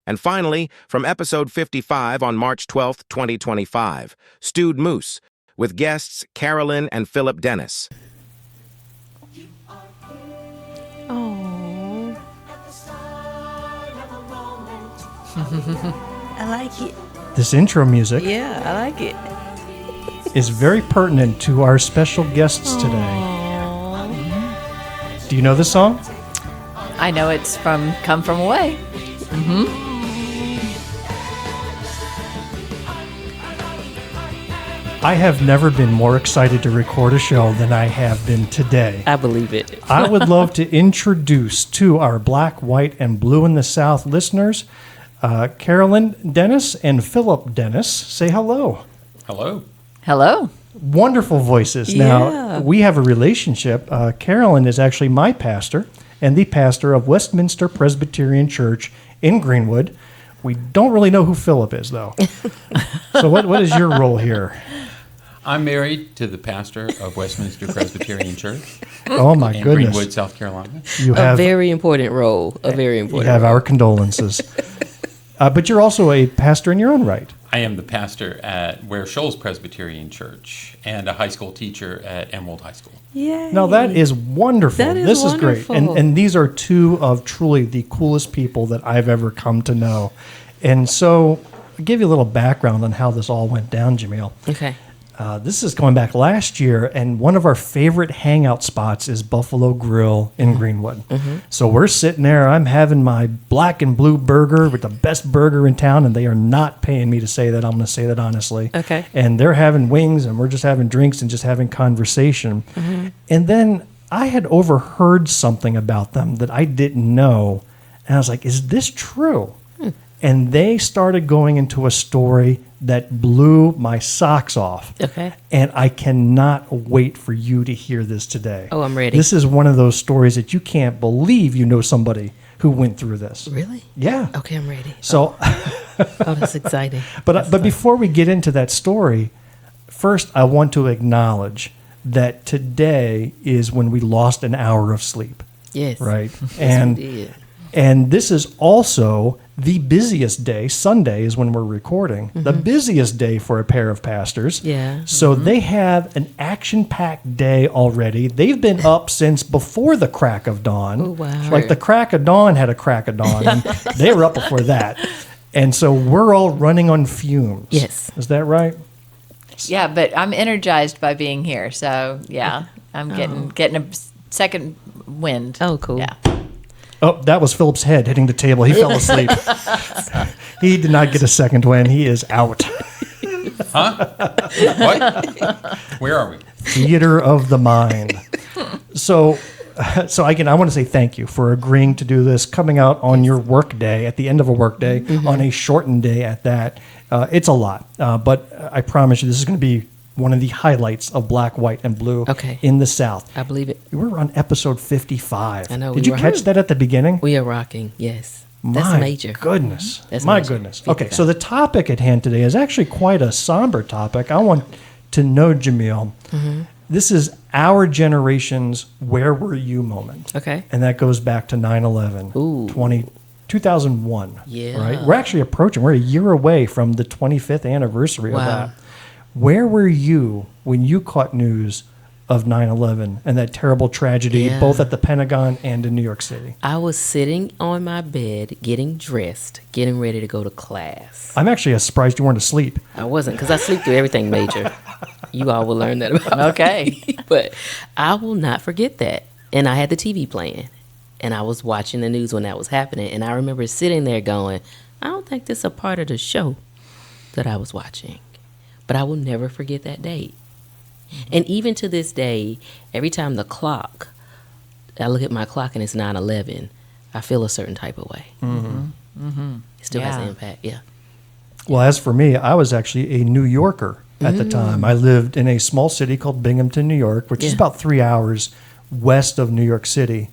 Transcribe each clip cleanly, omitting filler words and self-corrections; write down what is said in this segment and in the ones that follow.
And finally, from episode 55 on March 12th, 2025, Stewed Moose, with guests Carolyn and Phillip Dennis. Oh. I like it. This intro music Yeah, I like it. is very pertinent to our special guests today. Do you know this song? I know it's from Come From Away. I have never been more excited to record a show than I have been today. I believe it. I would love to introduce to our Black, White, and Blue in the South listeners, Carolyn Dennis and Phillip Dennis. Say hello. Hello. Hello. Wonderful voices. Yeah. Now, we have a relationship. Carolyn is actually my pastor and the pastor of Westminster Presbyterian Church in Greenwood. We don't really know who Phillip is, though. So what is your role here? I'm married to the pastor of Westminster Presbyterian Church Oh, my in goodness. Greenwood, South Carolina. You A have, very important role. A very you important have role. our condolences. But you're also a pastor in your own right. I am the pastor at Ware Shoals Presbyterian Church and a high school teacher at Emerald High School. Yay. Now, that is wonderful. That is this wonderful. is great. And these are two of truly the coolest people that I've ever come to know. And so I'll give you a little background on how this all went down, Jamil. Okay. This is going back last year, and one of our favorite hangout spots is Buffalo Grill in Greenwood. So we're sitting there. I'm having my black and blue burger with the best burger in town, and they are not paying me to say that. I'm going to say that honestly. Okay. And they're having wings, and we're just having drinks and just having conversation. And then I had overheard something about them that I didn't know, and I was like, is this true? And they started going into a story that blew my socks off. Okay. And I cannot wait for you to hear this today. Oh, I'm ready. This is one of those stories that you can't believe you know somebody who went through this. Really? Yeah. Okay, I'm ready. So, Oh, that's exciting. but before we get into that story, first I want to acknowledge that today is when we lost an hour of sleep, Yes. right? Yes, we did. And this is also the busiest day. Sunday is when we're recording. The busiest day for a pair of pastors. Yeah. So they have an action-packed day already. They've been up since before the crack of dawn. Oh, wow. Like the crack of dawn had a crack of dawn, and they were up before that. And so we're all running on fumes. Yes. Is that right? Yeah, but I'm energized by being here. So, yeah, I'm getting a second wind. Oh, cool. Yeah. Oh, that was Phillip's head hitting the table. He fell asleep. He did not get a second win. He is out. What? Where are we? Theater of the mind. So again, I want to say thank you for agreeing to do this, coming out on your work day, at the end of a work day, on a shortened day at that. It's a lot, but I promise you this is going to be one of the highlights of Black, White, and Blue in the South. I believe it. We're on episode 55. I know, Did we you were. catch that at the beginning? We are rocking. Yes. That's My major. goodness. That's My major. goodness. Okay, 55. so the topic at hand today is actually quite a somber topic. I want to know, Jamil, this is our generation's where were you moment. Okay. And that goes back to 9/11, Ooh. 2001. Yeah. Right? We're actually approaching, we're a year away from the 25th anniversary of Wow. that. Where were you when you caught news of 9/11 and that terrible tragedy, Yeah. both at the Pentagon and in New York City? I was sitting on my bed, getting dressed, getting ready to go to class. I'm actually surprised you weren't asleep. I wasn't, because I sleep through everything major. You all will learn that about Okay. me. But I will not forget that. And I had the TV playing, and I was watching the news when that was happening. And I remember sitting there going, I don't think this is a part of the show that I was watching. But I will never forget that date. And even to this day, every time I look at my clock and it's 9/11, I feel a certain type of way. It still has Yeah. an impact, yeah. Well, as for me, I was actually a New Yorker at the time. I lived in a small city called Binghamton, New York, which is Yeah. about 3 hours west of New York City.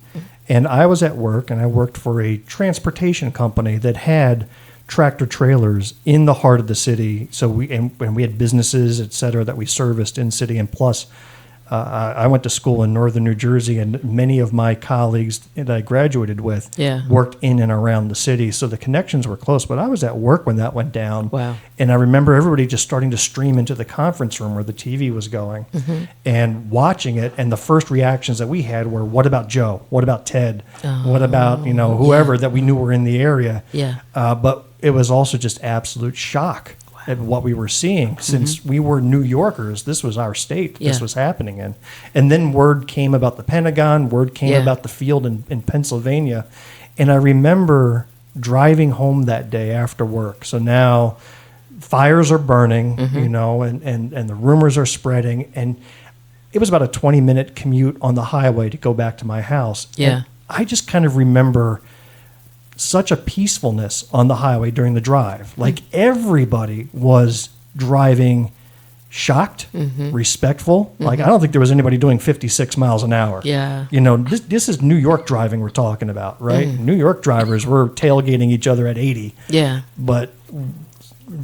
And I was at work, and I worked for a transportation company that had tractor trailers in the heart of the city. So we had businesses, et cetera, that we serviced in city, and plus I went to school in northern New Jersey, and many of my colleagues that I graduated with worked in and around the city, so the connections were close. But I was at work when that went down, and I remember everybody just starting to stream into the conference room where the TV was going and watching it. And the first reactions that we had were, "What about Joe? What about Ted? What about whoever that we knew were in the area?" But it was also just absolute shock at what we were seeing. Since we were New Yorkers, this was our state this was happening in. And then word came about the Pentagon, word came about the field in Pennsylvania. And I remember driving home that day after work. So now fires are burning, and the rumors are spreading. And it was about a 20-minute commute on the highway to go back to my house. And I just kind of remember such a peacefulness on the highway during the drive. Like everybody was driving shocked, respectful. Like I don't think there was anybody doing 56 miles an hour. This is New York driving we're talking about, right? New York drivers were tailgating each other at 80. But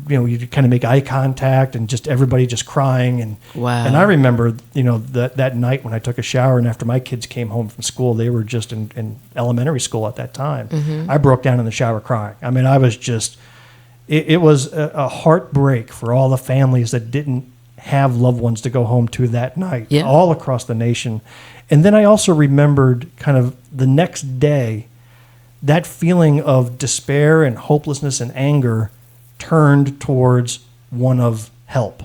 you kind of make eye contact and just everybody just crying. And and I remember, that night when I took a shower and after my kids came home from school, they were just in elementary school at that time. I broke down in the shower crying. I mean, I was just, it was a heartbreak for all the families that didn't have loved ones to go home to that night, all across the nation. And then I also remembered kind of the next day, that feeling of despair and hopelessness and anger turned towards one of help.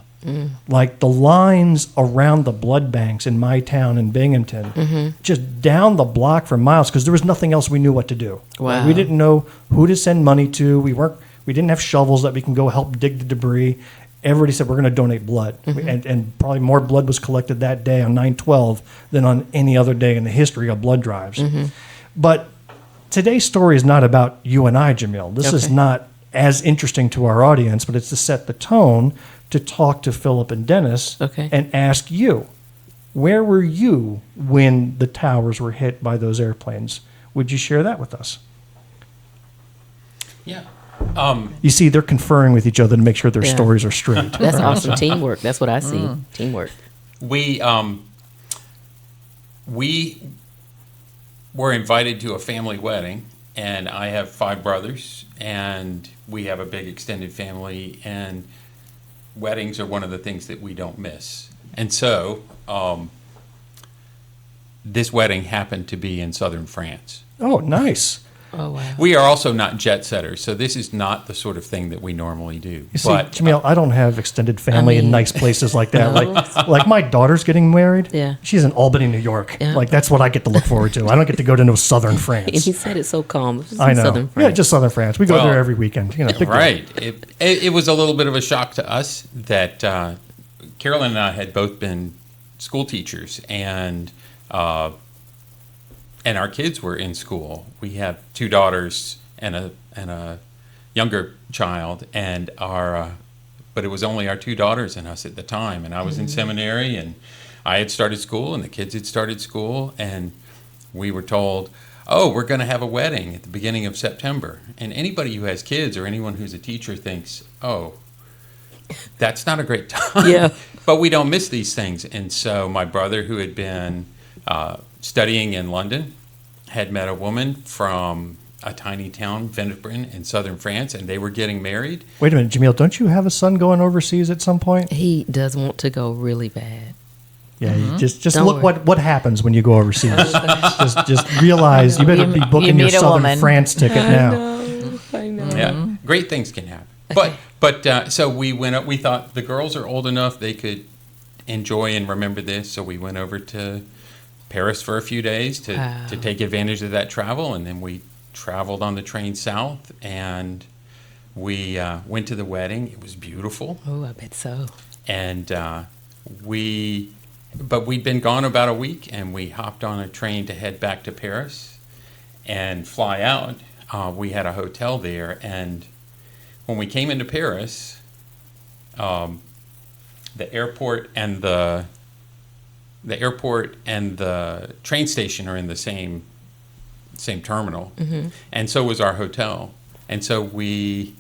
Like the lines around the blood banks in my town in Binghamton, just down the block for miles, because there was nothing else we knew what to do. Like, we didn't know who to send money to. We didn't have shovels that we can go help dig the debris. Everybody said, we're going to donate blood. And probably more blood was collected that day on 9/12 than on any other day in the history of blood drives. But today's story is not about you and I, Jamil. This is not as interesting to our audience, but it's to set the tone to talk to Phillip and Dennis and ask you, where were you when the towers were hit by those airplanes? Would you share that with us? Yeah. You see, they're conferring with each other to make sure their stories are straight. That's awesome teamwork. That's what I see. Teamwork. We were invited to a family wedding, and I have 5 brothers, and we have a big extended family, and weddings are one of the things that we don't miss. And so this wedding happened to be in southern France. Oh, nice. Oh, wow. We are also not jet setters, so this is not the sort of thing that we normally do. You see, Jamil, I don't have extended family in nice places like that. Like my daughter's getting married. She's in Albany, New York. Like that's what I get to look forward to. I don't get to go to no southern France. And he said it so calm. I know. Southern France. Yeah, just southern France. We go there every weekend. Big right. It was a little bit of a shock to us that Carolyn and I had both been school teachers, and our kids were in school. We have 2 daughters and a younger child, and but it was only our 2 daughters and us at the time. And I was in seminary, and I had started school, and the kids had started school, and we were told, "Oh, we're going to have a wedding at the beginning of September." And anybody who has kids or anyone who's a teacher thinks, "Oh, that's not a great time." But we don't miss these things. And so my brother, who had been studying in London, had met a woman from a tiny town, Vendôme, in southern France, and they were getting married. Wait a minute, Jamil, don't you have a son going overseas at some point? He does want to go really bad. Yeah, you just look what happens when you go overseas. just realize you better be booking your southern France ticket now. I know. Yeah, great things can happen. But so we went up. We thought the girls are old enough they could enjoy and remember this. So we went over to Paris for a few days to take advantage of that travel, and then we traveled on the train south, and we went to the wedding. It was beautiful. Oh, I bet so. And but we'd been gone about a week, and we hopped on a train to head back to Paris and fly out. We had a hotel there, and when we came into Paris, the airport and the train station are in the same terminal, and so was our hotel. And so we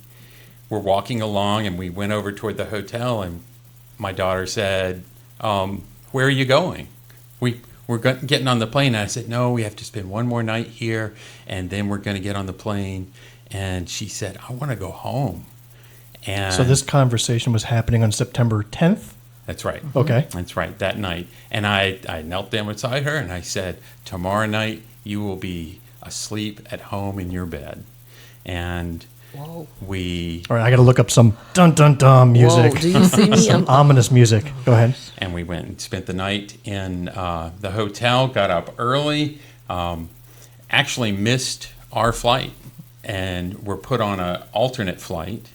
were walking along, and we went over toward the hotel, and my daughter said, where are you going? We're getting on the plane. And I said, no, we have to spend one more night here, and then we're going to get on the plane. And she said, I want to go home. And So this conversation was happening on September 10th? That's right. Okay. That's right, that night. And I knelt down beside her, and I said, tomorrow night you will be asleep at home in your bed. And Whoa. we All right, I got to look up some dun-dun-dun music. Whoa, do you see me? Some ominous music. Go ahead. and we went and spent the night in the hotel, got up early, actually missed our flight, and were put on an alternate flight.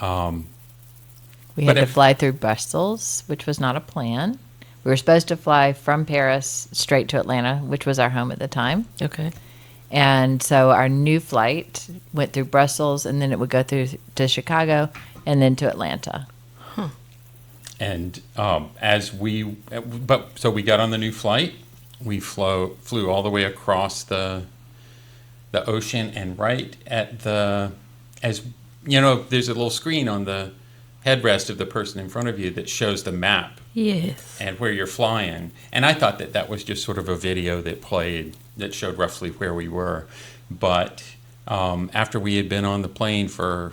We But had to if- fly through Brussels, which was not a plan. We were supposed to fly from Paris straight to Atlanta, which was our home at the time. Okay. And so our new flight went through Brussels, and then it would go through to Chicago, and then to Atlanta. And so we got on the new flight. We flew all the way across the ocean, and right at there's a little screen on the headrest of the person in front of you that shows the map Yes. and where you're flying. And I thought that was just sort of a video that played that showed roughly where we were. But after we had been on the plane for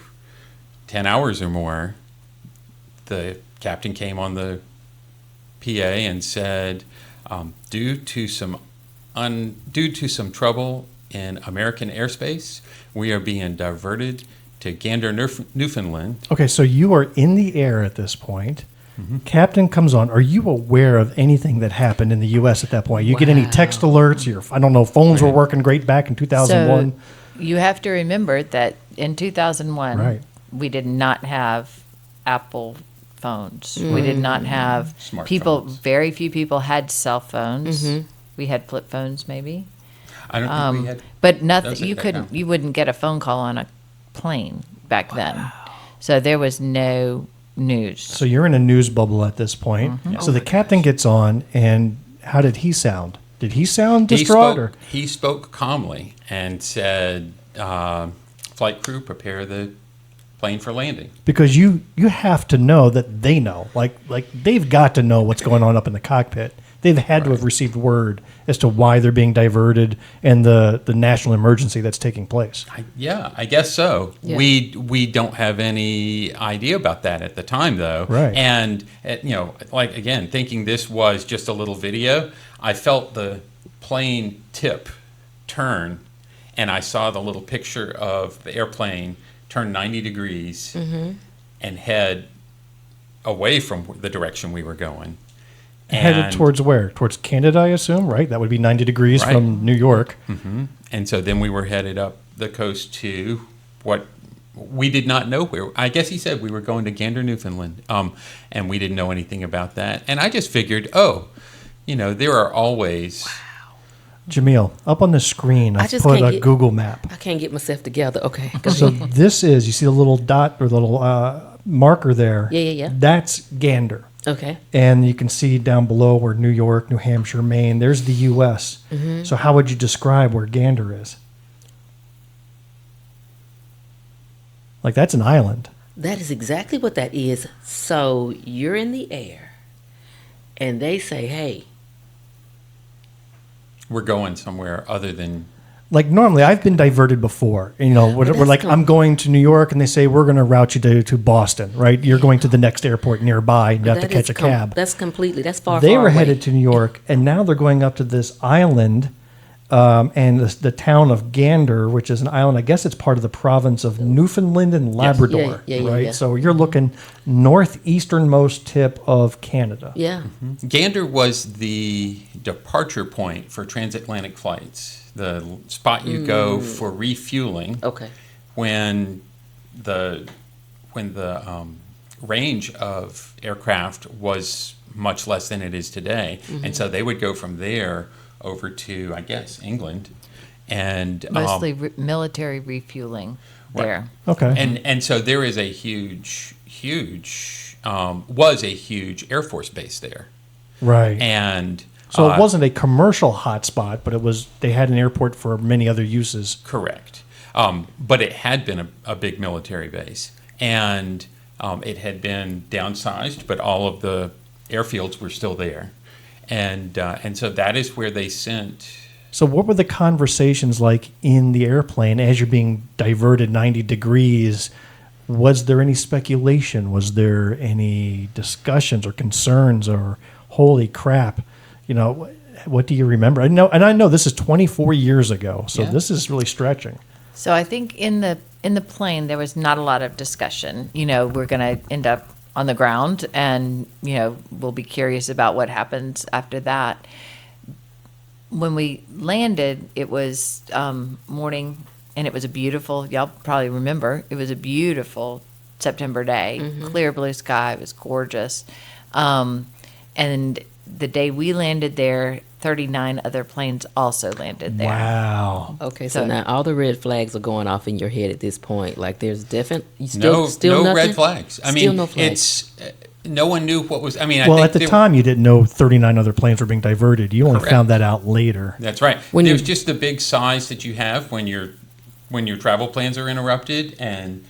10 hours or more, the captain came on the PA and said, due to some trouble in American airspace, we are being diverted to Gander, Newfoundland. Okay, so you are in the air at this point. Captain comes on. Are you aware of anything that happened in the U.S. at that point? You get any text alerts? I don't know, phones were working great back in 2001. So you have to remember that in 2001, Right. we did not have Apple phones. We did not have Smartphones. very few people had cell phones. We had flip phones maybe. I don't think we had. But those nothing, at you that couldn't, time. you wouldn't get a phone call on a plane back then. So there was no news. So you're in a news bubble at this point. So the captain gets on, and how did he sound? Did he sound distraught? He spoke calmly and said, flight crew, prepare the plane for landing. Because you have to know that they know. Like they've got to know what's going on up in the cockpit. They've had to have received word as to why they're being diverted and the national emergency that's taking place. I guess so. Yeah. We don't have any idea about that at the time, though. Right. And again, thinking this was just a little video, I felt the plane tip turn, and I saw the little picture of the airplane turn 90 degrees and head away from the direction we were going. Headed towards where? Towards Canada, I assume, right? That would be 90 degrees Right. from New York. And so then we were headed up the coast to what we did not know where. I guess he said we were going to Gander, Newfoundland, and we didn't know anything about that. And I just figured, there are always. Jamil, up on the screen, I I just put can't a get- Google map. I can't get myself together. Okay. Go So ahead. this is, you see the little dot or the little marker there? Yeah. That's Gander. Okay. And you can see down below where New York, New Hampshire, Maine, there's the U.S. So how would you describe where Gander is? Like, that's an island. That is exactly what that is. So you're in the air, and they say, "Hey, We're going somewhere other than. Like, normally, I've been diverted before. We're that's like, I'm going to New York, and they say, we're going to route you to Boston, right? You're going to the next airport nearby, and you have to that catch is a cab. That's far. They far were away. headed to New York, and now they're going up to this island, and the town of Gander, which is an island. I guess it's part of the province of Newfoundland and Labrador, Yeah, right? yeah. So you're looking northeasternmost tip of Canada. Yeah. Gander was the departure point for transatlantic flights, the spot you go for refueling. Okay. When the range of aircraft was much less than it is today, and so they would go from there over to, I guess, England, and Mostly military refueling there. Okay. and so there is a huge was a huge Air Force base there, Right. and So it wasn't a commercial hotspot, but they had an airport for many other uses. correct. But it had been a big military base, and it had been downsized, but all of the airfields were still there. and so that is where they sent. So what were the conversations like in the airplane as you're being diverted 90 degrees? Was there any speculation? Was there any discussions or concerns or holy crap? What do you remember? I know this is 24 years ago, so Yeah. this is really stretching. So I think in the plane there was not a lot of discussion. We're going to end up on the ground, and we'll be curious about what happens after that. When we landed, it was morning, and it was a beautiful. Y'all probably remember it was a beautiful September day, clear blue sky. It was gorgeous, and the day we landed there, 39 other planes also landed there. Wow. Okay, so So- now all the red flags are going off in your head at this point. Like there's No, still no nothing? red flags. I Still mean, no flags. it's no one knew what was. I mean, I Well, think at the there- time, you didn't know 39 other planes were being diverted. You only Correct. found that out later. That's right. When There's you- just the big size that you have when your travel plans are interrupted and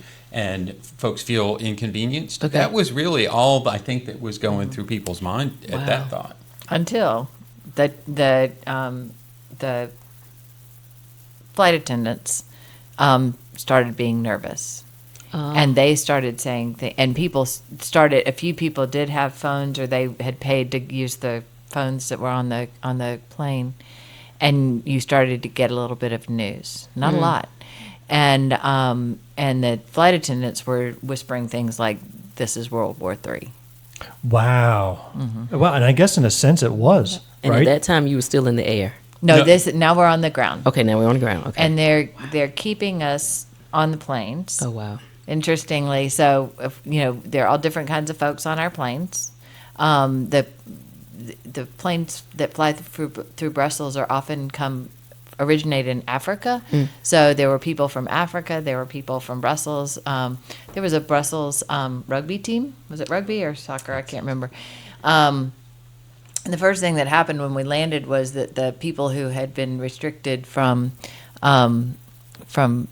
folks feel inconvenienced. Okay. That was really all I think that was going through people's mind at Wow. that thought. Until the flight attendants started being nervous. And they started saying and people started. A few people did have phones, or they had paid to use the phones that were on the plane, and you started to get a little bit of news, not a lot, and the flight attendants were whispering things like, "This is World War III." Wow. Well, and I guess in a sense it was, And right? at that time you were still in the air. No, No. now we're on the ground, Okay, now we're on the ground. Okay. and they're keeping us on the planes. oh wow. Interestingly, so there are all different kinds of folks on our planes. The planes that fly through Brussels are often originate in Africa. So there were people from Africa. There were people from Brussels. There was a Brussels rugby team. Was it rugby or soccer? I can't remember. And the first thing that happened when we landed was that the people who had been restricted from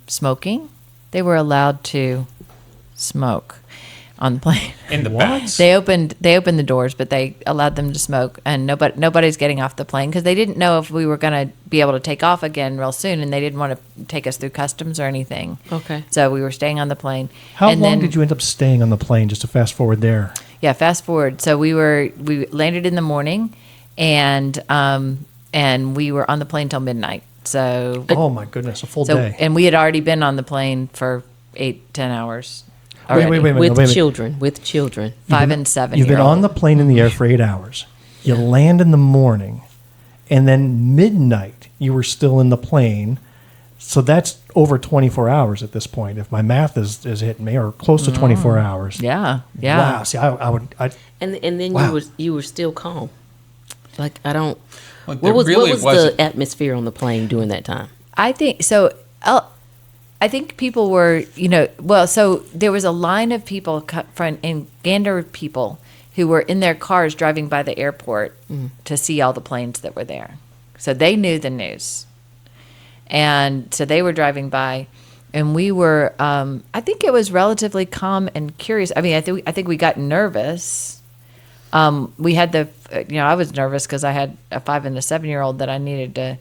smoking, they were allowed to smoke on the plane. In the What? back. They opened the doors, but they allowed them to smoke, and nobody's getting off the plane because they didn't know if we were going to be able to take off again real soon, and they didn't want to take us through customs or anything. Okay. So we were staying on the plane. How and long then, did you end up staying on the plane, just to fast forward there? Yeah, fast forward. So we landed in the morning, and we were on the plane till midnight. So Oh, my goodness, a full day. and we had already been on the plane for 8-10 hours. Wait, already. wait, With wait. children. With children. 5 and 7. You've been on the plane in the air for 8 hours. You land in the morning, and then midnight you were still in the plane. So that's over 24 hours at this point, if my math is hitting me, or close to 24 hours. Yeah. Wow. See, I would. And then Wow. you were still calm. Like I don't. Well, What there was really the wasn't- atmosphere on the plane during that time? I think so. I think people were, so there was a line of people in Gander people who were in their cars driving by the airport to see all the planes that were there. So they knew the news. And so they were driving by, and we were, I think it was relatively calm and curious. I mean, I think we got nervous. We had I was nervous because I had a 5 and a 7-year-old that I needed to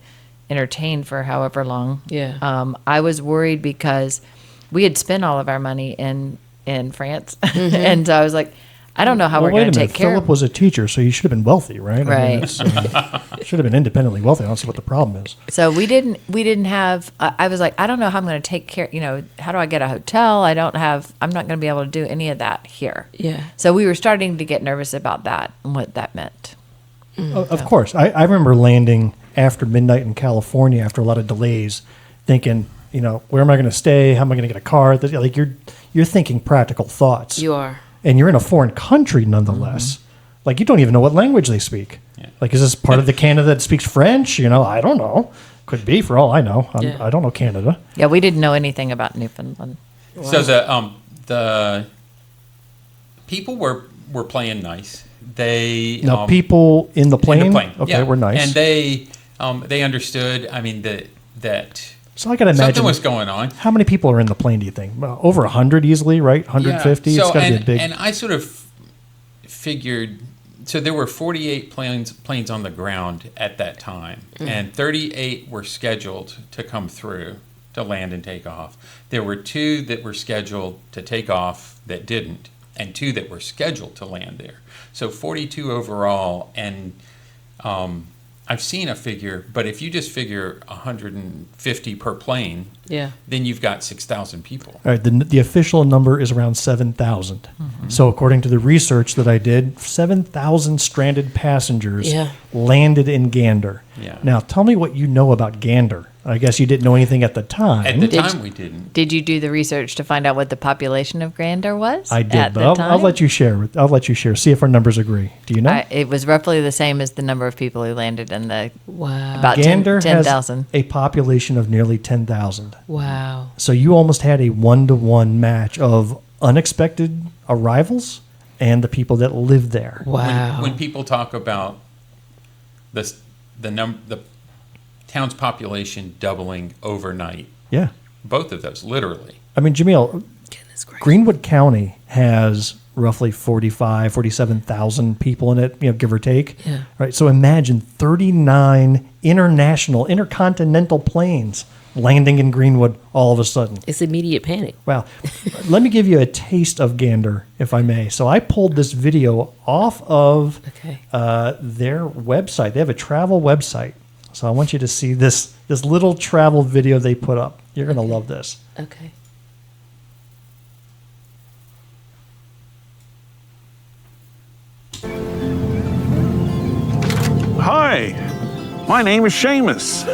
entertain for however long. Yeah. I was worried because we had spent all of our money in France, and so I was like, I don't know how we're wait going a to minute. take care Phillip of. was a teacher, so you should have been wealthy, right? Right. Should have been independently wealthy. I don't see what the problem is. So we didn't have. I was like, I don't know how I'm going to take care. How do I get a hotel? I'm not going to be able to do any of that here. Yeah. So we were starting to get nervous about that and what that meant. Of course. I remember landing after midnight in California after a lot of delays, thinking, where am I going to stay? How am I going to get a car? Like you're thinking practical thoughts. You are. And you're in a foreign country nonetheless. Like you don't even know what language they speak. Yeah. Like, is this part of the Canada that speaks French? I don't know. Could be for all I know. Yeah. I don't know Canada. Yeah, we didn't know anything about Newfoundland. So the people were playing nice. They Now, people in the plane, in the plane, okay, yeah. were nice. and they understood. I mean that so I got to imagine something was going on. How many people are in the plane? Do you think over 100 easily? Right, 150. Yeah. It's got to and, be a big. And I sort of figured So there were 48 planes on the ground at that time, and 38 were scheduled to come through to land and take off. There were 2 that were scheduled to take off that didn't, and 2 that were scheduled to land there. So 42 overall, and I've seen a figure, but if you just figure 150 per plane, then you've got 6,000 people. All right, the official number is around 7,000. So according to the research that I did, 7,000 stranded passengers landed in Gander. Yeah. Now, tell me what you know about Gander. I guess you didn't know anything at the time. At the time, we didn't. Did you do the research to find out what the population of Gander was? I did, at but the I'll time? let you share. I'll let you share. See if our numbers agree. Do you know? It was roughly the same as the number of people who landed in the Wow. about Gander 10,000. has a population of nearly 10,000. Wow. So you almost had a 1-to-1 match of unexpected arrivals and the people that live there. Wow. When people talk about the town's population doubling overnight, Yeah. both of those, literally. I mean, Jamil, Goodness gracious. Greenwood County has roughly 47,000 people in it, give or take. Yeah. Right. So imagine 39 intercontinental planes landing in Greenwood all of a sudden. It's immediate panic. Well, let me give you a taste of Gander, if I may. So I pulled this video off of their website. They have a travel website. So I want you to see this little travel video they put up. You're going to love this. Okay. Hi, my name is Seamus.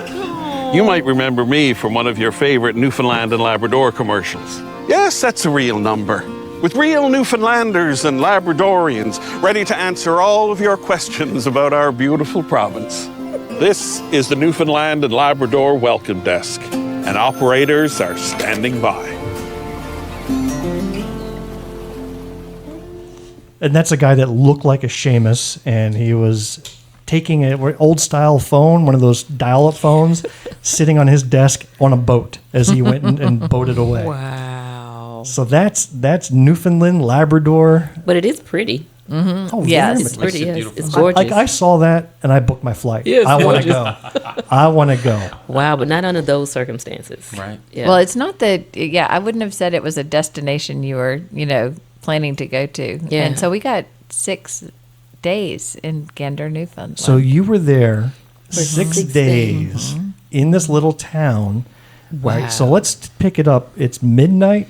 You might remember me from one of your favorite Newfoundland and Labrador commercials. Yes, that's a real number, with real Newfoundlanders and Labradorians ready to answer all of your questions about our beautiful province. This is the Newfoundland and Labrador Welcome Desk, and operators are standing by. And that's a guy that looked like a Seamus, and he was taking an old-style phone, one of those dial-up phones, sitting on his desk on a boat as he went and boated away. Wow. So that's Newfoundland, Labrador. But it is pretty. Oh, Yes. It's pretty. Yes. beautiful. It's gorgeous. Like I saw that and I booked my flight. Yeah, it's I want to gorgeous. go. I want to go. Wow, but not under those circumstances. Right. Yeah. Well, it's not that. Yeah, I wouldn't have said it was a destination you were, planning to go to. Yeah. And so we got 6 days in Gander, Newfoundland. So you were there 6 6 days in this little town. Wow. Right. So let's pick it up. It's midnight.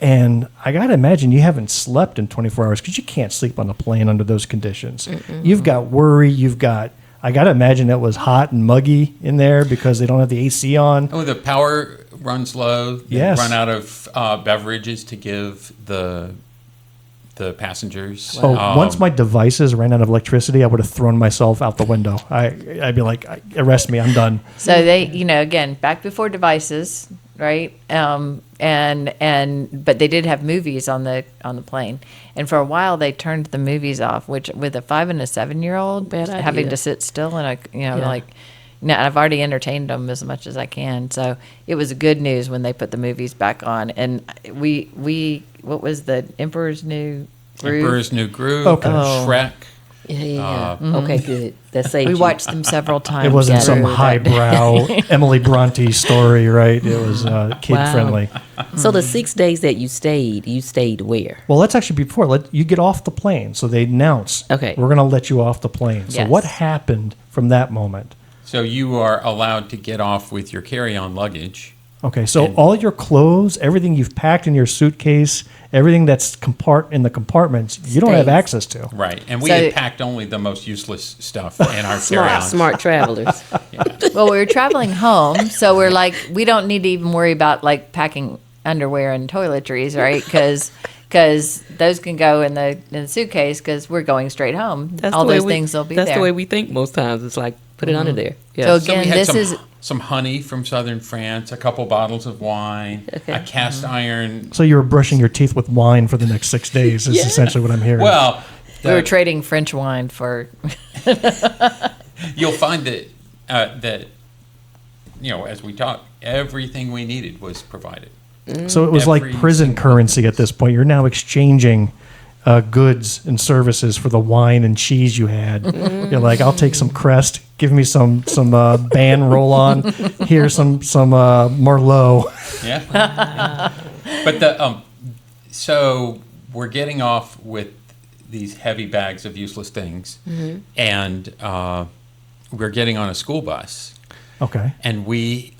And I got to imagine you haven't slept in 24 hours because you can't sleep on a plane under those conditions. You've got worry. I got to imagine it was hot and muggy in there because they don't have the AC on. Oh, the power runs low. They Yes. run out of beverages to give the passengers. Oh, once my devices ran out of electricity, I would have thrown myself out the window. I'd be like, arrest me, I'm done. So they, again, back before devices, right? But they did have movies on the plane, and for a while they turned the movies off. Which with a 5 and a 7-year-old Bad idea. having to sit still in a, Yeah. No, I've already entertained them as much as I can. So it was good news when they put the movies back on, and we what was the Emperor's New Groove? Emperor's New Groove, Okay. Shrek. Yeah. Okay, good. That saved We you. watched them several times. It wasn't Yeah. some Through that. highbrow Emily Bronte story, right? It was kid friendly. So the 6 days that you stayed where? Well, let's actually before you get off the plane. So they announce, Okay. we're going to let you off the plane. So Yes. what happened from that moment? So you are allowed to get off with your carry-on luggage. Okay, so all your clothes, everything you've packed in your suitcase, everything that's in the compartments, you don't have Stays. access to. Right. And we So- had packed only the most useless stuff in our carry-on. Smart travelers. Well, we were traveling home, so we're like, we don't need to even worry about packing underwear and toiletries, right? Because those can go in the suitcase because we're going straight home. All those things will be there. That's the way we think most times. It's like put it under there. Yeah. So So we again, had this is some honey from southern France, a couple bottles of wine, Okay. a cast iron. So you were brushing your teeth with wine for the next 6 days is essentially what I'm hearing. Well, we were trading French wine for. you'll find that as we talk, everything we needed was provided. So it was like Every prison single currency at this point. You're now exchanging goods and services for the wine and cheese you had. You're like, I'll take some Crest. Give me some Ban roll-on. Here's some Merlot. Yeah. Yeah. But so we're getting off with these heavy bags of useless things, and we're getting on a school bus. Okay. And we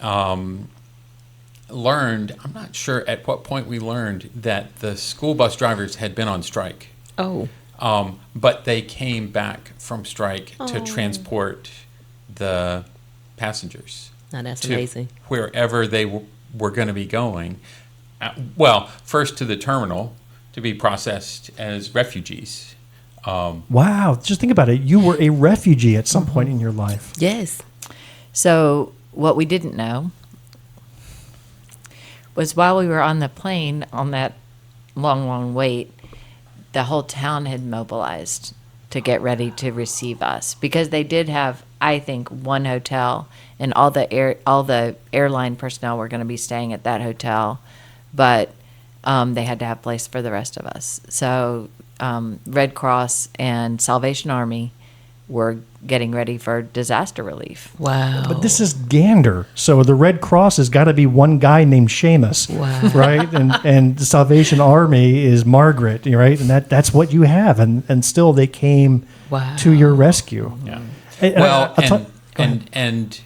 learned, I'm not sure at what point we learned that the school bus drivers had been on strike. Oh. But they came back from strike to transport the passengers. Now that's to amazing. wherever they were going to be going. Well, first to the terminal to be processed as refugees. Wow. Just think about it. You were a refugee at some point in your life. Yes. So what we didn't know was while we were on the plane on that long wait, the whole town had mobilized to get ready to receive us because they did have, I think, one hotel, and all the airline personnel were going to be staying at that hotel, but they had to have place for the rest of us. So Red Cross and Salvation Army were getting ready for disaster relief. Wow. But this is Gander, so the Red Cross has got to be one guy named Seamus, right? And the Salvation Army is Margaret, right? And that's what you have, and still they came to your rescue. Yeah. And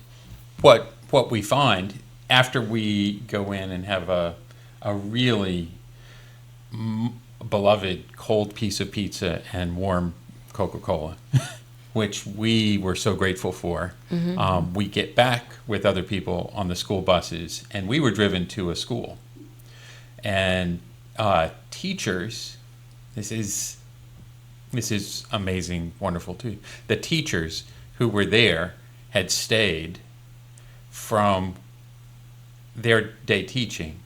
What we find after we go in and have a really beloved cold piece of pizza and warm Coca-Cola, which we were so grateful for. We get back with other people on the school buses, and we were driven to a school. And teachers, this is amazing, wonderful too. The teachers who were there had stayed from their day teaching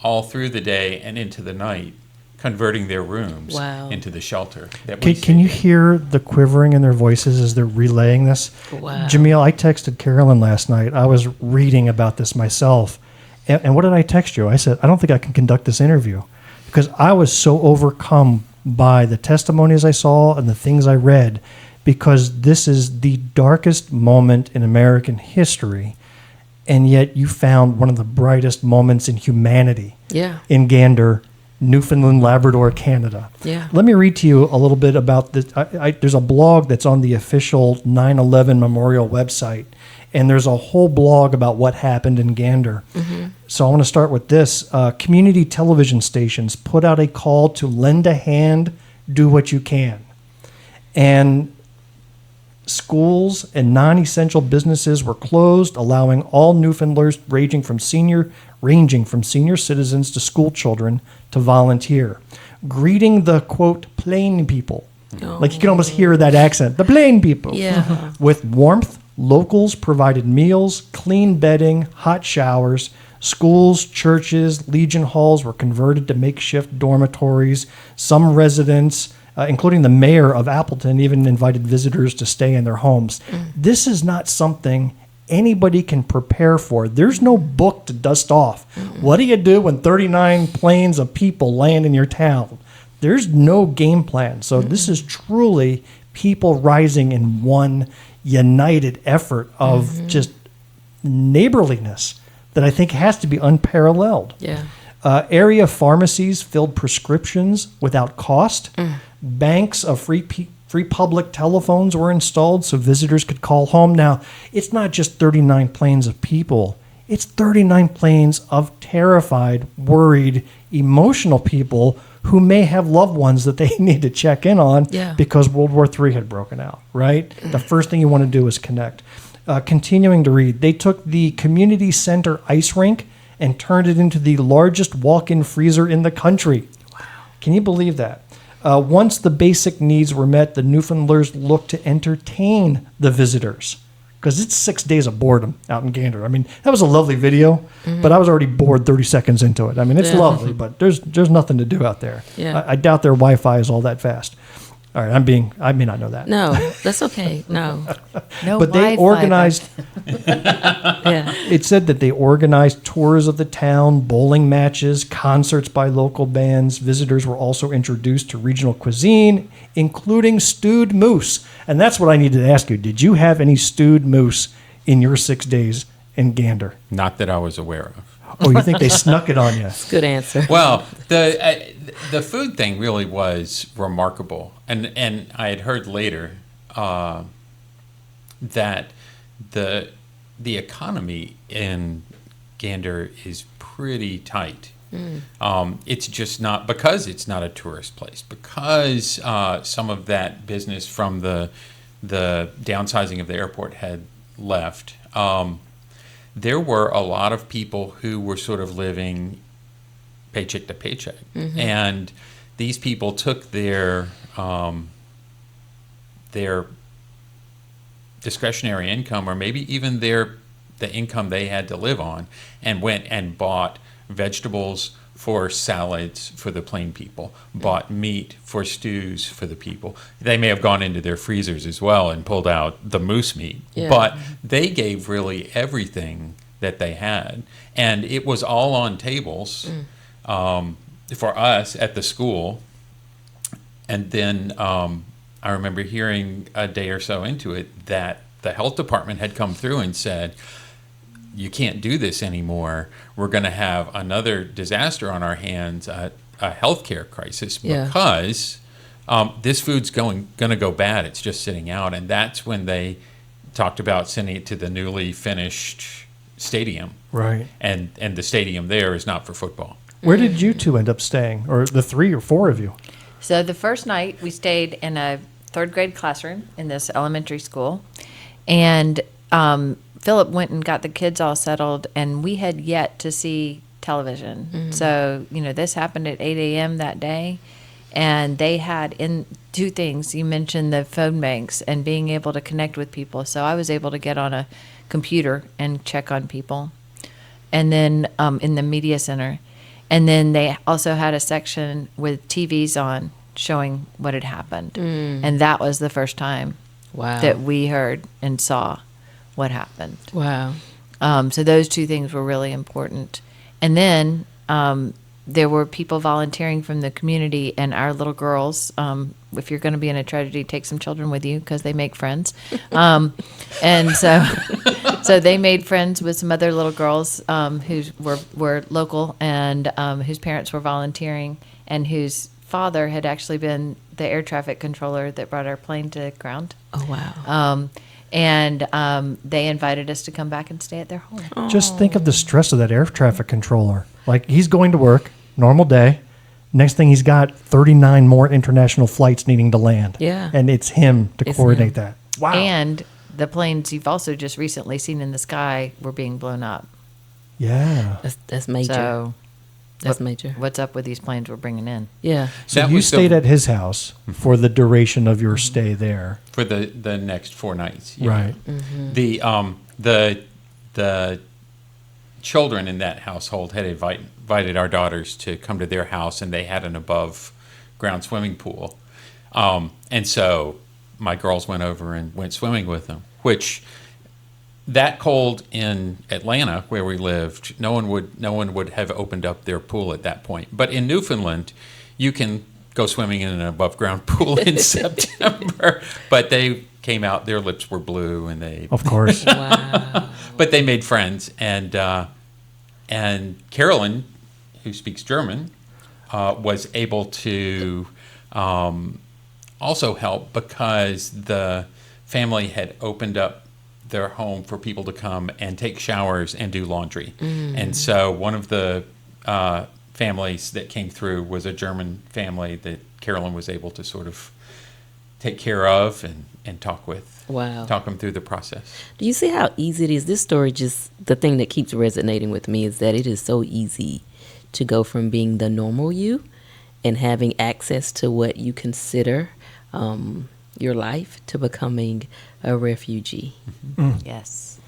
all through the day and into the night, converting their rooms into the shelter. Can you hear the quivering in their voices as they're relaying this? Wow. Jamil, I texted Carolyn last night. I was reading about this myself. And what did I text you? I said, I don't think I can conduct this interview because I was so overcome by the testimonies I saw and the things I read, because this is the darkest moment in American history. And yet you found one of the brightest moments in humanity in Gander, Newfoundland, Labrador, Canada. Yeah. Let me read to you a little bit about this. There's a blog that's on the official 9/11 Memorial website, and there's a whole blog about what happened in Gander. So I want to start with this. Community television stations put out a call to lend a hand, do what you can. And schools and non-essential businesses were closed, allowing all Newfoundlanders ranging from senior citizens to school children to volunteer. Greeting the, quote, plain people. Like you can almost hear that accent. The plain people. Yeah. With warmth, locals provided meals, clean bedding, hot showers. Schools, churches, Legion halls were converted to makeshift dormitories. Some residents, including the mayor of Appleton, even invited visitors to stay in their homes. This is not something anybody can prepare for. There's no book to dust off. What do you do when 39 planes of people land in your town? There's no game plan. So this is truly people rising in one united effort of just neighborliness that I think has to be unparalleled. Yeah. Area pharmacies filled prescriptions without cost. Banks of free public telephones were installed so visitors could call home. Now, it's not just 39 planes of people. It's 39 planes of terrified, worried, emotional people who may have loved ones that they need to check in on because World War III had broken out, right? The first thing you want to do is connect. Continuing to read, they took the community center ice rink and turned it into the largest walk-in freezer in the country. Wow. Can you believe that? Once the basic needs were met, the Newfoundlanders looked to entertain the visitors because it's 6 days of boredom out in Gander. I mean, that was a lovely video, but I was already bored 30 seconds into it. I mean, it's lovely, but there's nothing to do out there. Yeah. I doubt their Wi-Fi is all that fast. All right, I may not know that. No, that's okay. No. No But they Wi-Fi organized, Yeah. it said that they organized tours of the town, bowling matches, concerts by local bands. Visitors were also introduced to regional cuisine, including stewed moose. And that's what I needed to ask you. Did you have any stewed moose in your 6 days in Gander? Not that I was aware of. Oh, you think they snuck it on you? Good answer. Well, the food thing really was remarkable, and I had heard later that the economy in Gander is pretty tight. It's just not, because it's not a tourist place, because some of that business from the downsizing of the airport had left. There were a lot of people who were sort of living paycheck to paycheck, and these people took their discretionary income, or maybe even the income they had to live on, and went and bought vegetables for salads for the plain people, bought meat for stews for the people. They may have gone into their freezers as well and pulled out the moose meat, but they gave really everything that they had, and it was all on tables for us at the school. And then I remember hearing a day or so into it that the health department had come through and said, you can't do this anymore. We're going to have another disaster on our hands, a healthcare crisis, because this food's going to go bad. It's just sitting out. And that's when they talked about sending it to the newly finished stadium. Right. And the stadium there is not for football. Where did you two end up staying, or the 3 or 4 of you? So the first night we stayed in a 3rd grade classroom in this elementary school, and Phillip went and got the kids all settled, and we had yet to see television. So, this happened at 8 a.m. that day, and they had in 2 things. You mentioned the phone banks and being able to connect with people. So I was able to get on a computer and check on people, and then in the media center. And then they also had a section with TVs on showing what had happened. And that was the first time that we heard and saw what happened. Wow. So those 2 things were really important. And then there were people volunteering from the community, and our little girls, if you're going to be in a tragedy, take some children with you because they make friends. And so they made friends with some other little girls who were local, and whose parents were volunteering, and whose father had actually been the air traffic controller that brought our plane to ground. Oh, wow. And they invited us to come back and stay at their home. Just think of the stress of that air traffic controller. Like, he's going to work, normal day. Next thing, he's got 39 more international flights needing to land. Yeah. And it's him to coordinate that. Wow. And the planes you've also just recently seen in the sky were being blown up. Yeah. That's major. So That's major. What's up with these planes we're bringing in? Yeah. So That you was stayed at his house for the duration of your stay there. for the next 4 nights. Right. The children in that household had invited our daughters to come to their house, and they had an above ground swimming pool. And so my girls went over and went swimming with them, which that cold in Atlanta where we lived, no one would have opened up their pool at that point. But in Newfoundland, you can go swimming in an above ground pool in September. But they came out, their lips were blue, and they Of course. Wow. but they made friends, and Carolyn, who speaks German, was able to also help because the family had opened up their home for people to come and take showers and do laundry. And so one of the families that came through was a German family that Carolyn was able to sort of take care of and talk with. Wow. Talk them through the process. Do you see how easy it is? This story, just the thing that keeps resonating with me is that it is so easy to go from being the normal you and having access to what you consider your life to becoming a refugee. Yes.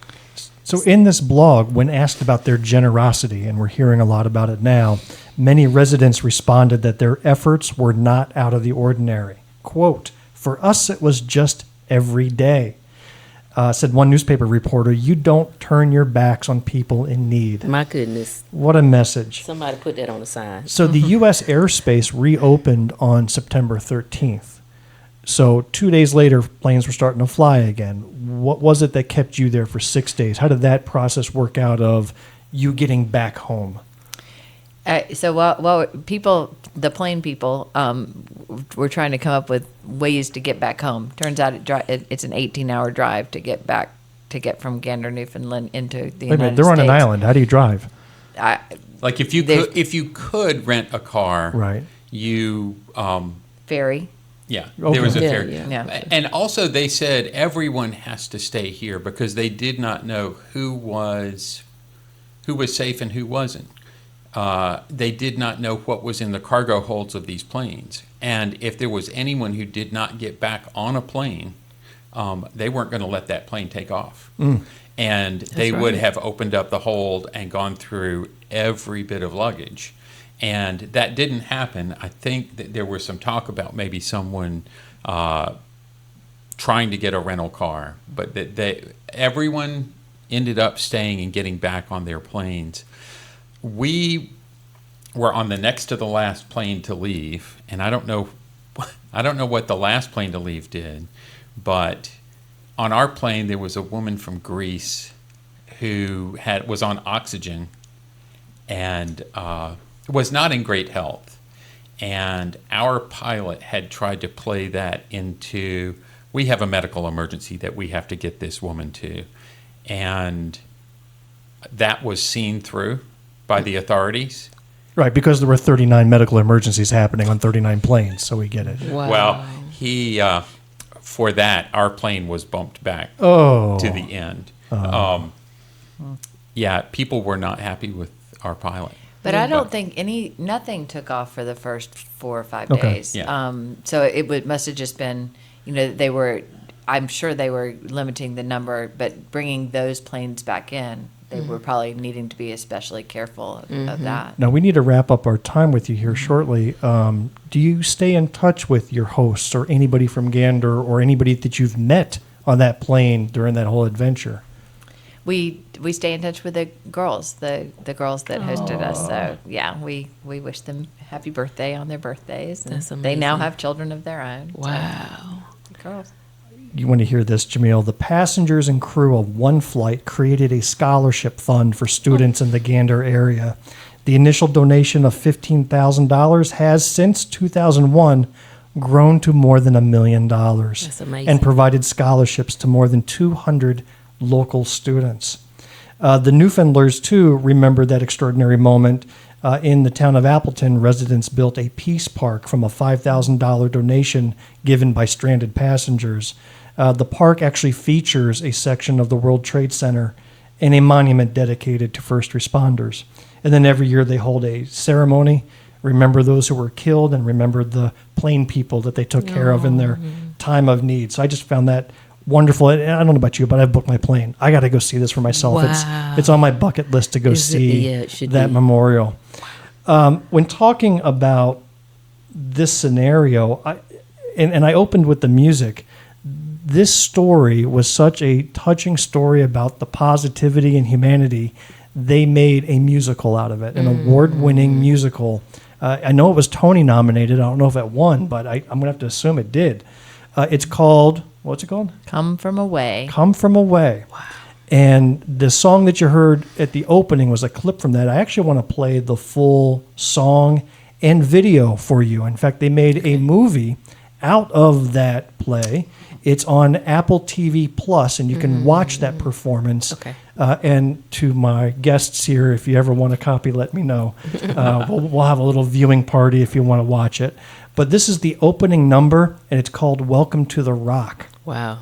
So in this blog, when asked about their generosity, and we're hearing a lot about it now, many residents responded that their efforts were not out of the ordinary. Quote, For us, it was just every day. Said one newspaper reporter, "You don't turn your backs on people in need." My goodness. What a message. Somebody put that on the sign. So the U.S. airspace reopened on September 13th. So 2 days later, planes were starting to fly again. What was it that kept you there for 6 days? How did that process work out of you getting back home? The plane people were trying to come up with ways to get back home. Turns out it's an 18-hour drive to get from Gander, Newfoundland into the United States. They're on an island. How do you drive? Like if you could rent a car, Right. You Ferry. yeah, Okay. there was a Yeah, ferry. yeah. And also they said everyone has to stay here because they did not know who was safe and who wasn't. They did not know what was in the cargo holds of these planes. And if there was anyone who did not get back on a plane, they weren't going to let that plane take off. And they would have opened up the hold and gone through every bit of luggage. And that didn't happen. I think that there was some talk about maybe someone trying to get a rental car, but everyone ended up staying and getting back on their planes. We were on the next to the last plane to leave, and I don't know what the last plane to leave did, but on our plane there was a woman from Greece who was on oxygen and was not in great health, and our pilot had tried to play that into, we have a medical emergency that we have to get this woman to, and that was seen through by the authorities. Right, because there were 39 medical emergencies happening on 39 planes, so we get it. Wow. Well, for that, our plane was bumped back Oh. to the end. Yeah, people were not happy with our pilot. But I don't think nothing took off for the first 4 or 5 Okay. days. Yeah. So must have just been, I'm sure they were limiting the number, but bringing those planes back in, they were probably needing to be especially careful of that. Now, we need to wrap up our time with you here shortly. Do you stay in touch with your hosts or anybody from Gander or anybody that you've met on that plane during that whole adventure? We stay in touch with the girls, the girls that hosted us. So yeah, we wish them happy birthday on their birthdays. And That's they now amazing. have children of their own. so, Wow. girls. You want to hear this, Jamil? The passengers and crew of one flight created a scholarship fund for students in the Gander area. The initial donation of $15,000 has, since 2001, grown to more than $1 million. That's amazing. And provided scholarships to more than 200 local students. The Newfoundlanders, too, remember that extraordinary moment. In the town of Appleton, residents built a peace park from a $5,000 donation given by stranded passengers. The park actually features a section of the World Trade Center and a monument dedicated to first responders. And then every year they hold a ceremony, remember those who were killed and remember the plane people that they took care of in their time of need. So I just found that wonderful. And I don't know about you, but I've booked my plane. I got to go see this for myself. Wow. It's on my bucket list to go Is it? see Yeah, it should that be. memorial. When talking about this scenario, I opened with the music. This story was such a touching story about the positivity and humanity. They made a musical out of it, an award-winning musical. I know it was Tony nominated. I don't know if it won, but I'm going to have to assume it did. It's called, what's it called? Come From Away. Come From Away. Wow. And the song that you heard at the opening was a clip from that. I actually want to play the full song and video for you. In fact, they made a movie out of that play. It's on Apple TV Plus, and you can watch that performance. Okay. And to my guests here, if you ever want a copy, let me know. We'll have a little viewing party if you want to watch it. But this is the opening number, and it's called Welcome to the Rock. Wow.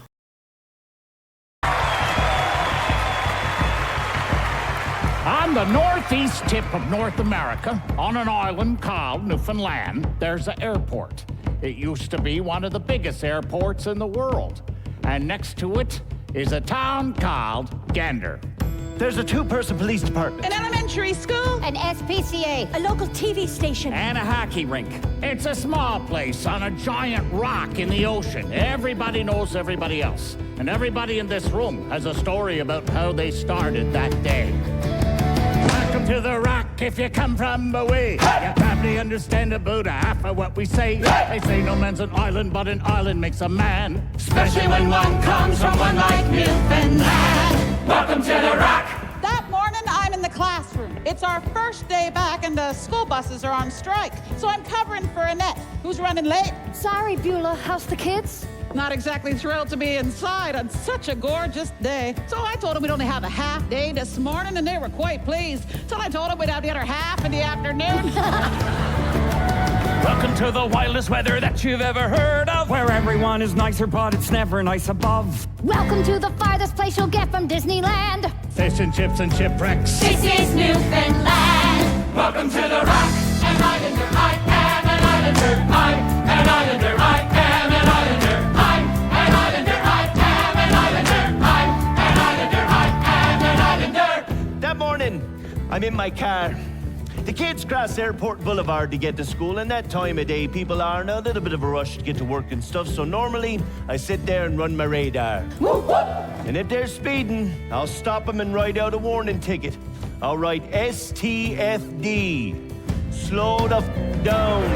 On the northeast tip of North America, on an island called Newfoundland, there's an airport. It used to be one of the biggest airports in the world. And next to it is a town called Gander. There's a 2-person police department. An elementary school. An SPCA. A local TV station. And a hockey rink. It's a small place on a giant rock in the ocean. Everybody knows everybody else. And everybody in this room has a story about how they started that day. Welcome to the rock if you come from away. You probably understand about half of what we say. They say no man's an island, but an island makes a man. Especially when one comes from one like Newfoundland. Welcome to the rock. That morning, I'm in the classroom. It's our first day back and the school buses are on strike. So I'm covering for Annette, who's running late. Sorry, Beulah. How's the kids? Not exactly thrilled to be inside on such a gorgeous day. So I told them we'd only have a half day this morning, and they were quite pleased. Till I told them we'd have the other half in the afternoon. Welcome to the wildest weather that you've ever heard of, where everyone is nicer, but it's never nice above. Welcome to the farthest place you'll get from Disneyland. Fish and chips and shipwrecks. This is Newfoundland. Welcome to the rock. An islander, I am an islander. I'm an islander, I am an islander. I'm an islander, I am an islander. I'm an islander, I am an islander. That morning, I'm in my car. The kids cross Airport Boulevard to get to school, and that time of day, people are in a little bit of a rush to get to work and stuff, so normally, I sit there and run my radar. And if they're speeding, I'll stop them and write out a warning ticket. I'll write STFD. Slow the down.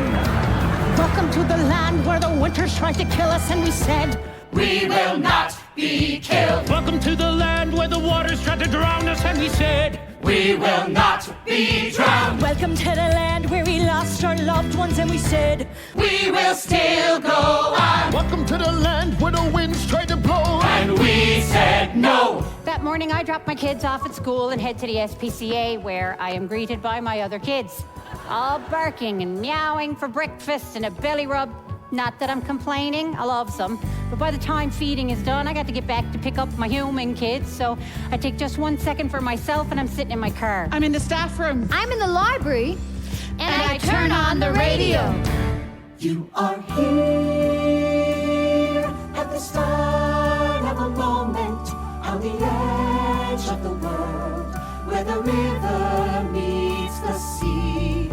Welcome to the land where the winters tried to kill us, and we said, We will not be killed. Welcome to the land where the waters tried to drown us, and we said, We will not be drowned. welcome to the land where we lost our loved ones, and we said, We will still go on. welcome to the land where the winds tried to blow. And we said no. That morning, I dropped my kids off at school and head to the SPCA, where I am greeted by my other kids, all barking and meowing for breakfast and a belly rub. Not that I'm complaining, I love them. But by the time feeding is done, I got to get back to pick up my human kids. So I take just 1 second for myself and I'm sitting in my car. I'm in the staff room. I'm in the library and I turn on the radio. You are here at the start of a moment on the edge of the world where the river meets the sea.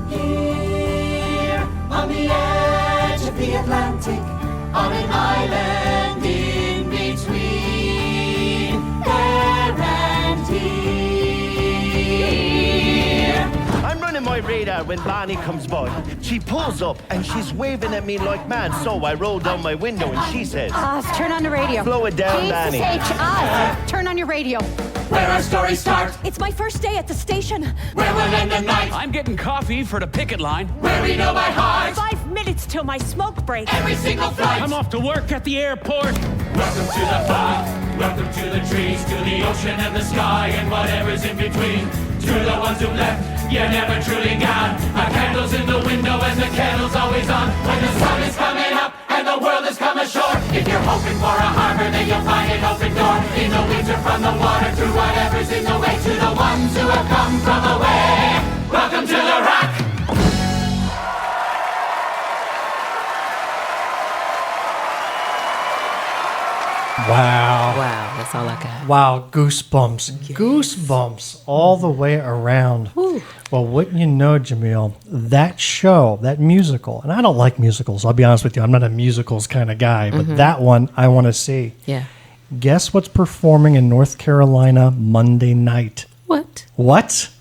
Here on the edge of the Atlantic, on an island in between there and here. I'm running my radar when Bonnie comes by. She pulls up and she's waving at me like mad, so I roll down my window and she says, Turn on the radio. Slow it down, Bonnie. Turn on your radio. Where our stories start, It's my first day at the station. where we'll end the night, I'm getting coffee for the picket line. where we know by heart 5 minutes till my smoke break. every single flight. I'm off to work at the airport. Welcome to the park, welcome to the trees, to the ocean and the sky and whatever's in between. To the ones who left, you're never truly gone. Our candles in the window and the kettle's always on. When the sun is coming up and the world has come ashore, if you're hoping for a harbor, then you'll find an open door. In the weeds or from the water, through whatever's in the way. To the ones who have come from away, welcome to the rock. Wow. Wow, that's all I got. Wow, goosebumps. Goosebumps all the way around. Well, wouldn't you know, Jamil, that show, that musical, and I don't like musicals, I'll be honest with you, I'm not a musicals kind of guy, but that one I want to see. Yeah. Guess what's performing in North Carolina Monday night? What? What?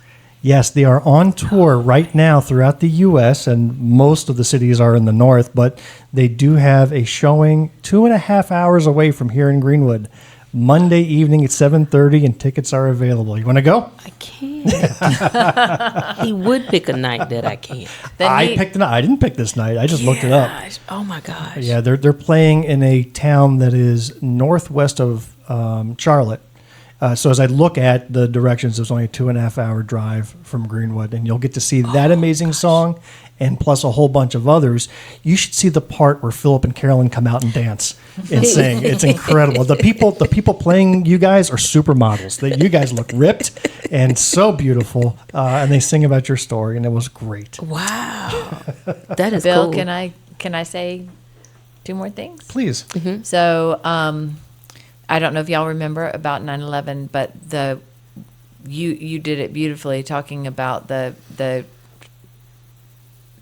Yes, they are on tour right now throughout the U.S., and most of the cities are in the north, but they do have a showing 2.5 hours away from here in Greenwood. Monday evening at 7:30, and tickets are available. You want to go? I can't. He would pick a night that I can't. I didn't pick this night. I just looked it up. Gosh, oh my gosh. Yeah, they're playing in a town that is northwest of Charlotte. So as I look at the directions, there's only a 2.5 hour drive from Greenwood, and you'll get to see that amazing song, and plus a whole bunch of others. You should see the part where Phillip and Carolyn come out and dance and sing. It's incredible. The people playing you guys are supermodels. You guys look ripped and so beautiful, and they sing about your story, and it was great. Wow, that is Bill, cool. can I say 2 more things? Please. So I don't know if y'all remember about 9/11, but you did it beautifully, talking about the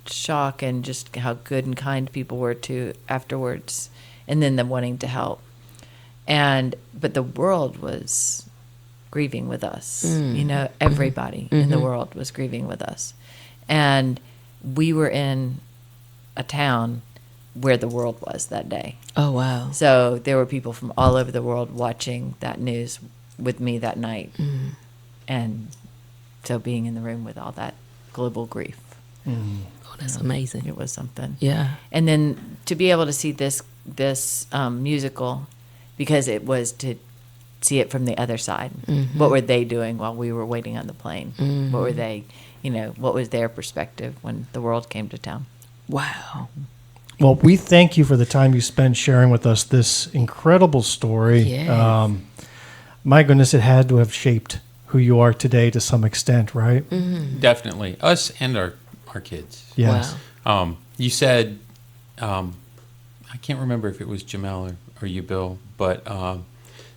shock and just how good and kind people were to afterwards, and then the wanting to help. But the world was grieving with us. Everybody in the world was grieving with us. And we were in a town where the world was that day. Oh, wow. So there were people from all over the world watching that news with me that night. And so being in the room with all that global grief. Oh, that's amazing. It was something. Yeah. And then to be able to see this musical, because it was to see it from the other side. What were they doing while we were waiting on the plane? What were they, what was their perspective when the world came to town? Wow. Well, we thank you for the time you spent sharing with us this incredible story. Yes. My goodness, it had to have shaped who you are today to some extent, right? Definitely. Us and our kids. Yes. Wow. You said, I can't remember if it was Jamel or you, Bill, but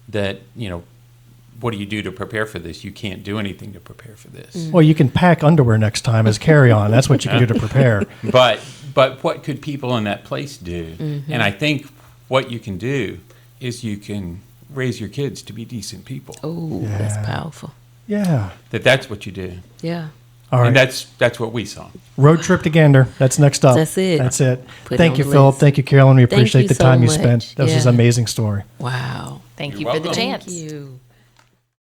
that, what do you do to prepare for this? You can't do anything to prepare for this. Well, you can pack underwear next time as carry-on. That's what you can do to prepare. But what could people in that place do? And I think what you can do is you can raise your kids to be decent people. Oh, that's powerful. Yeah. That's what you do. Yeah. All right. And that's what we saw. Road trip to Gander. That's next up. That's it. That's it. Put it Thank on you, the Phillip. list. Thank you, Carolyn. We Thank appreciate you the so time you much. spent. This was Yeah. an amazing story. Wow. Thank You're you for the welcome. chance. Thank you.